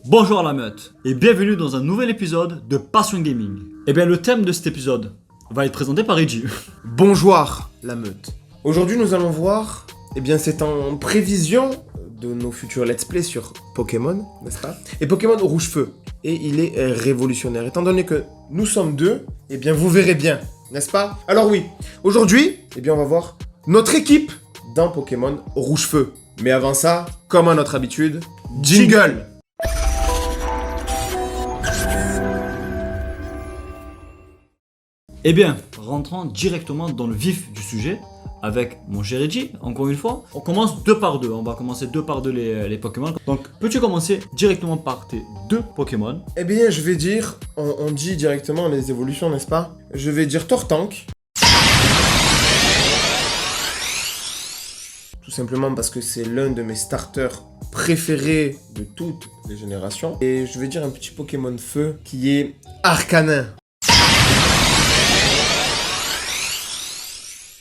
Bonjour à la meute et bienvenue dans un nouvel épisode de Passion Gaming. Eh bien le thème de cet épisode va être présenté par Reggie. Bonjour la meute. Aujourd'hui nous allons voir, c'est en prévision de nos futurs let's play sur Pokémon, n'est-ce pas? Et Pokémon Rouge-Feu. Et il est révolutionnaire. Étant donné que nous sommes deux, vous verrez bien, n'est-ce pas? Alors oui, aujourd'hui, on va voir notre équipe dans Pokémon Rouge-Feu. Mais avant ça, comme à notre habitude, jingle! Eh bien, rentrons directement dans le vif du sujet avec mon cher Reggie, encore une fois. On commence deux par deux, on va commencer deux par deux les Pokémon. Donc, peux-tu commencer directement par tes deux Pokémon? Je vais dire, on dit directement les évolutions, n'est-ce pas? Je vais dire Tortank. Tout simplement parce que c'est l'un de mes starters préférés de toutes les générations. Et je vais dire un petit Pokémon feu qui est Arcanin.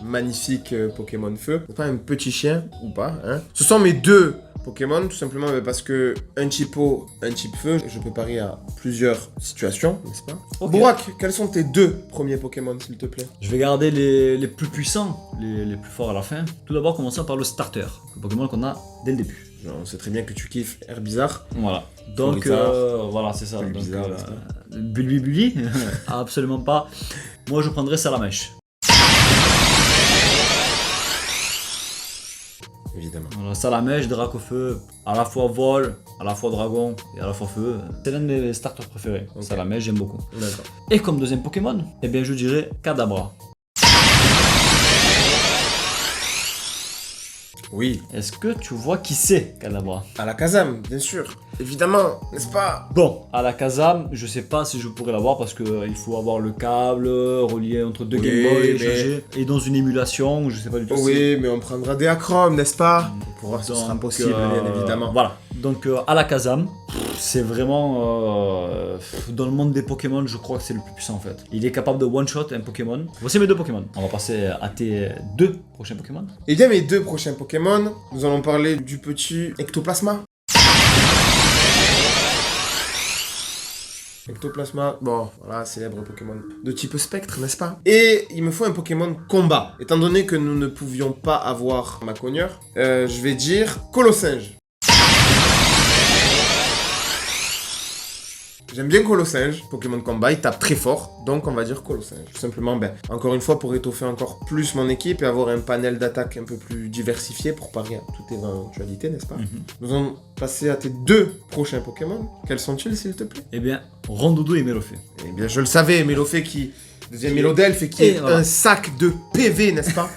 Magnifique Pokémon feu. C'est pas un petit chien ou pas, hein. Ce sont mes deux Pokémon, tout simplement parce que un type eau, un type feu, je peux parier à plusieurs situations, n'est-ce pas? Okay. Bourak, quels sont tes deux premiers Pokémon, s'il te plaît? Je vais garder les plus puissants, les plus forts à la fin. Tout d'abord, commençons par le starter, le Pokémon qu'on a dès le début. On sait très bien que tu kiffes Herbizarre. Voilà. Donc, voilà, c'est ça. Bulbibuli absolument pas. Moi, je prendrais Salamèche. Évidemment. Voilà, Salamèche, Dracofeu, à la fois vol, à la fois dragon et à la fois feu. C'est l'un de mes starters préférés. Okay. Salamèche, j'aime beaucoup. D'accord. Et comme deuxième Pokémon, je dirais Kadabra. Oui. Est-ce que tu vois qui c'est, Kadabra? Alakazam, bien sûr. Évidemment, n'est-ce pas? Bon, Alakazam, je sais pas si je pourrais l'avoir parce que il faut avoir le câble relié entre deux Game Boy et dans une émulation, je sais pas du tout. Oui, mais on prendra des Acrom, n'est-ce pas? Pour voir si ce sera possible, bien évidemment. Voilà. Donc Alakazam, c'est vraiment dans le monde des Pokémon, je crois que c'est le plus puissant en fait. Il est capable de one-shot un Pokémon. Voici mes deux Pokémon. On va passer à tes deux prochains Pokémon. Eh bien, mes deux prochains Pokémon, nous allons parler du petit Ectoplasma. Ectoplasma, bon, voilà, célèbre Pokémon de type spectre, n'est-ce pas? Et il me faut un Pokémon combat. Étant donné que nous ne pouvions pas avoir Maconieur, je vais dire Colossinge. J'aime bien Colossinge, Pokémon combat, il tape très fort, donc on va dire Colossinge. Tout simplement, encore une fois, pour étoffer encore plus mon équipe et avoir un panel d'attaque un peu plus diversifié pour parier à toute éventualité, n'est-ce pas? Nous allons passer à tes deux prochains Pokémon. Quels sont-ils, s'il te plaît? Eh bien, Rondoudou et Mélofée. Eh bien, je le savais, Mélofée qui devient Mélodelphe et qui est un sac de PV, n'est-ce pas?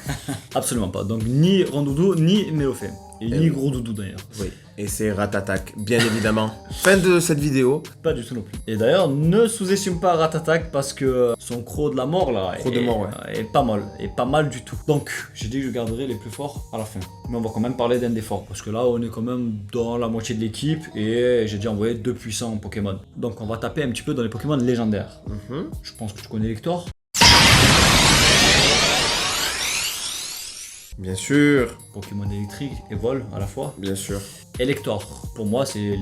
Absolument pas, donc ni Rondoudou, ni Mélofée. Et ni Gros Doudou d'ailleurs. Oui. Et c'est Ratatak, bien évidemment. Fin de cette vidéo. Pas du tout non plus. Et d'ailleurs, ne sous-estime pas Ratatak parce que son croc de la mort là est pas mal. Et pas mal du tout. Donc, j'ai dit que je garderai les plus forts à la fin. Mais on va quand même parler d'un des forts. Parce que là, on est quand même dans la moitié de l'équipe. Et j'ai déjà envoyé deux puissants Pokémon. Donc, on va taper un petit peu dans les Pokémon légendaires. Je pense que tu connais Lector. Bien sûr. Pokémon électrique et vol à la fois. Bien sûr. Elector, pour moi, c'est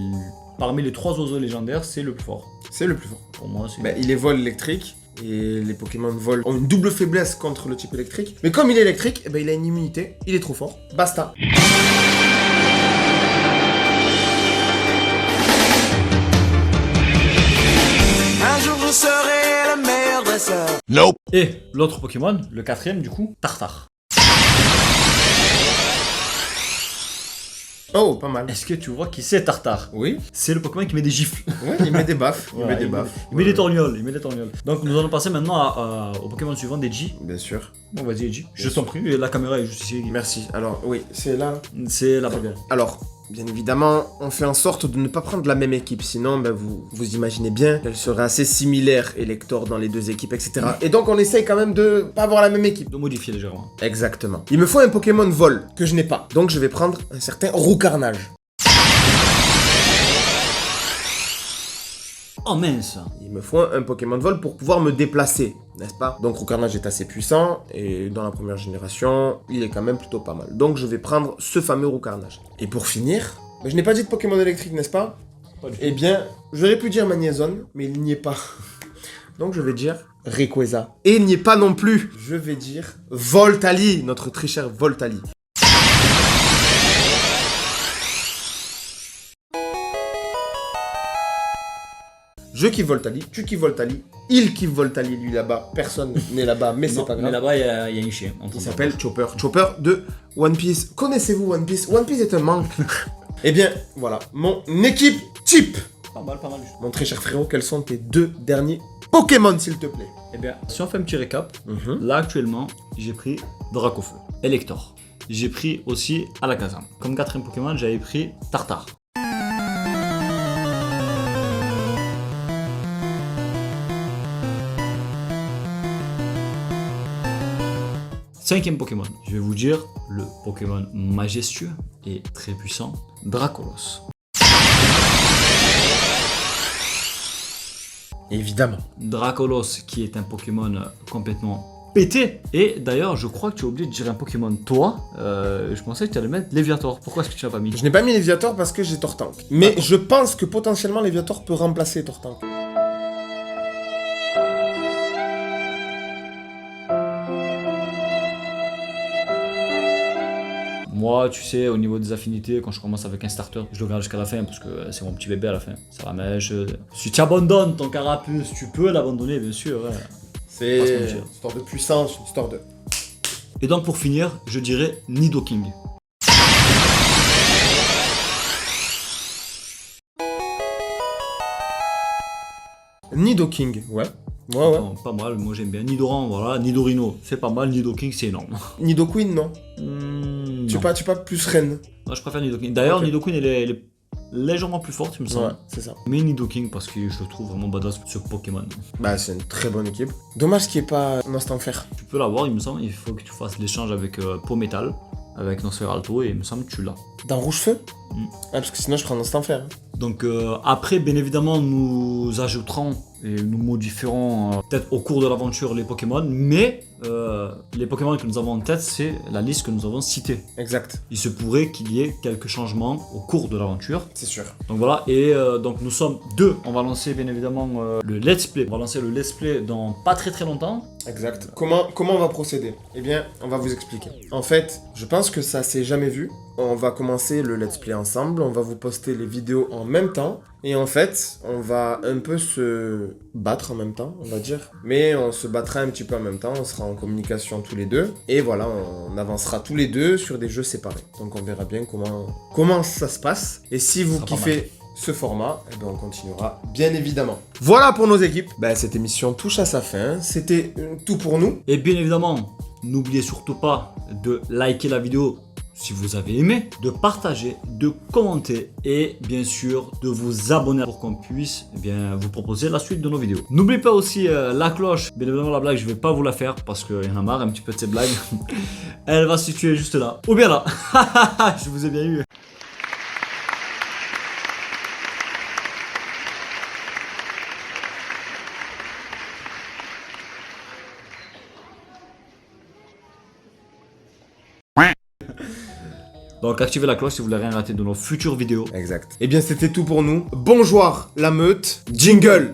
parmi les trois oiseaux légendaires, c'est le plus fort. C'est le plus fort. Pour moi, c'est. Il est vol électrique et les Pokémon vol ont une double faiblesse contre le type électrique. Mais comme il est électrique, il a une immunité. Il est trop fort. Basta. Un jour je serai le meilleur dresseur. Nope. Et l'autre Pokémon, le quatrième du coup, Tartare. Oh, pas mal. Est-ce que tu vois qui c'est Tartare? Oui. C'est le Pokémon qui met des gifles. Ouais, il met des baffes. Il met des torgnoles. Donc nous allons passer maintenant au Pokémon suivant d'Edgy. Bien sûr. Bon, vas-y Edgy. Je t'en prie, la caméra est juste ici. Merci. Alors, oui, c'est là. C'est là-bas. Alors, bien évidemment, on fait en sorte de ne pas prendre la même équipe. Sinon, vous imaginez bien qu'elle serait assez similaire, Elector, dans les deux équipes, etc. Et donc, on essaye quand même de pas avoir la même équipe. De modifier légèrement. Exactement. Il me faut un Pokémon vol, que je n'ai pas. Donc, je vais prendre un certain Roucarnage. Oh mince. Il me faut un Pokémon de vol pour pouvoir me déplacer, n'est-ce pas? Donc Roucarnage est assez puissant, et dans la première génération, il est quand même plutôt pas mal. Donc je vais prendre ce fameux Roucarnage. Et pour finir, je n'ai pas dit de Pokémon électrique, n'est-ce pas? Pas du tout. Eh bien, j'aurais pu dire Magnézone, mais il n'y est pas. Donc je vais dire Rayquaza. Et il n'y est pas non plus. Je vais dire Voltali, notre très cher Voltali. Je kiffe Voltali, tu kiffes Voltali, il kiffe Voltali, lui là-bas. Personne n'est là-bas, mais c'est Non, pas mais grave. là-bas, il y a un chien. Il s'appelle Chopper. Chopper de One Piece. Connaissez-vous One Piece? One Piece est un manque. Eh bien, voilà, mon équipe type. Pas mal du tout. Mon très cher frérot, quels sont tes 2 derniers Pokémon, s'il te plaît? Eh bien, si on fait un petit récap, là actuellement, j'ai pris Dracofeu, Elector. J'ai pris aussi Alakazam. Comme 4ème Pokémon, j'avais pris Tartare. Cinquième Pokémon, je vais vous dire le Pokémon majestueux et très puissant, Dracolos. Évidemment. Dracolos qui est un Pokémon complètement pété. Et d'ailleurs, je crois que tu as oublié de dire un Pokémon toi. Je pensais que tu allais mettre Léviator. Pourquoi est-ce que tu l'as pas mis? Je n'ai pas mis Léviator parce que j'ai Tortank. Mais je pense que potentiellement Léviator peut remplacer Tortank. Moi, tu sais, au niveau des affinités, quand je commence avec un starter, je le garde jusqu'à la fin parce que c'est mon petit bébé à la fin. Ça la mèche. Si tu abandonnes ton carapuce, tu peux l'abandonner, bien sûr. Ouais. C'est Pas se une mentir. histoire de puissance, une histoire de... Et donc, pour finir, je dirais Nidoking. Nidoking, ouais. Ouais. Non, pas mal, moi j'aime bien. Nidoran, voilà. Nidorino, c'est pas mal. Nidoking, c'est énorme. Nidoqueen, non. Tu Non. pas plus reine. Moi, je préfère Nidoking. D'ailleurs, Ok. Nidoking, elle est légèrement plus forte, il me semble. Ouais, c'est ça. Mais Nidoking, parce que je le trouve vraiment badass ce Pokémon. Bah, c'est une très bonne équipe. Dommage qu'il n'y ait pas Nostanfer. Tu peux l'avoir, il me semble. Il faut que tu fasses l'échange avec Pométal, avec Nosferalto, et il me semble que tu l'as. Dans Rouge-Feu Mm. Ah, parce que sinon je prends Nostanfer. Hein. Donc après, bien évidemment, nous ajouterons et nous modifierons peut-être au cours de l'aventure les Pokémon, mais les Pokémon que nous avons en tête, c'est la liste que nous avons citée. Exact, Il se pourrait qu'il y ait quelques changements au cours de l'aventure. c'est sûr. Donc voilà, et donc nous sommes deux. On va lancer bien évidemment le let's play. On va lancer le let's play dans pas très longtemps. Exact. Comment on va procéder? Eh bien, on va vous expliquer. En fait, je pense que ça s'est jamais vu. On va commencer le let's play ensemble, on va vous poster les vidéos en même temps. Et en fait, on va un peu se battre en même temps, on va dire. Mais on se battra un petit peu en même temps, on sera en communication tous les deux. Et voilà, on avancera tous les deux sur des jeux séparés. Donc on verra bien comment ça se passe. Et si vous Ça sera pas kiffez ce format, eh ben on continuera bien évidemment. Voilà pour nos équipes. Ben, cette émission touche à sa fin. C'était tout pour nous. Et bien évidemment, n'oubliez surtout pas de liker la vidéo si vous avez aimé, de partager, de commenter et bien sûr de vous abonner pour qu'on puisse vous proposer la suite de nos vidéos. N'oubliez pas aussi la cloche. Bien évidemment, la blague, je vais pas vous la faire parce qu'il y en a marre un petit peu de ces blagues. Elle va se situer juste là. Ou bien là. Je vous ai bien eu. Donc activez la cloche si vous voulez rien rater de nos futures vidéos. Exact. Eh bien, c'était tout pour nous. Bonjour la meute. Jingle.